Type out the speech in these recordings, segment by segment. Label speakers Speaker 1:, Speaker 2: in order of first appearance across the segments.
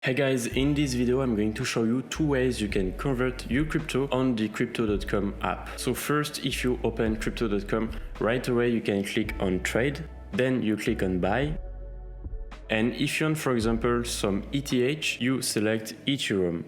Speaker 1: Hey guys, in this video I'm going to show you two ways you can convert your crypto on the Crypto.com app. So first, if you open Crypto.com, right away you can click on trade, then you click on buy. And if you want, for example, some ETH, you select Ethereum.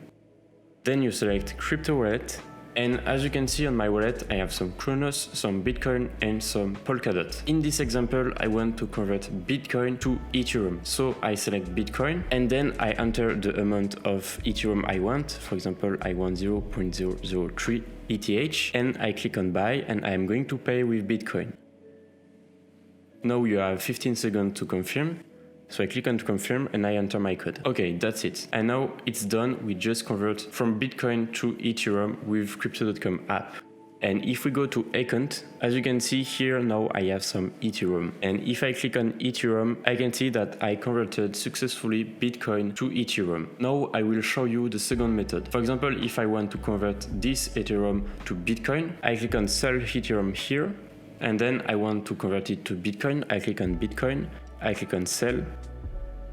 Speaker 1: Then you select crypto wallet. And as you can see on my wallet, I have some Kronos, some Bitcoin, and some Polkadot. In this example, I want to convert Bitcoin to Ethereum. So I select Bitcoin, and then I enter the amount of Ethereum I want. For example, I want 0.003 ETH, and I click on buy, and I am going to pay with Bitcoin. Now you have 15 seconds to confirm. So I click on to confirm and I enter my code. Okay, that's it. And now it's done. We just convert from Bitcoin to Ethereum with Crypto.com app. And if we go to account, as you can see here, now I have some Ethereum. And if I click on Ethereum, I can see that I converted successfully Bitcoin to Ethereum. Now I will show you the second method. For example, if I want to convert this Ethereum to Bitcoin, I click on sell Ethereum here. And then I want to convert it to Bitcoin. I click on Bitcoin. I click on sell,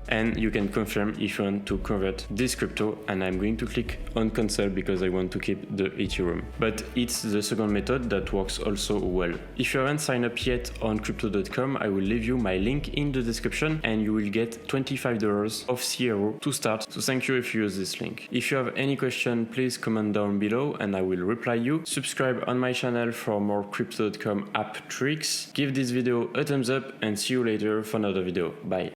Speaker 1: and you can confirm if you want to convert this crypto, and I'm going to click on cancel because I want to keep the Ethereum. But it's the second method that works also well. If you haven't signed up yet on Crypto.com, I will leave you my link in the description and you will get $25 of CRO to start. So thank you if you use this link. If you have any question, please comment down below and I will reply you. Subscribe on my channel for more Crypto.com app tricks. Give this video a thumbs up and see you later for another video. Bye.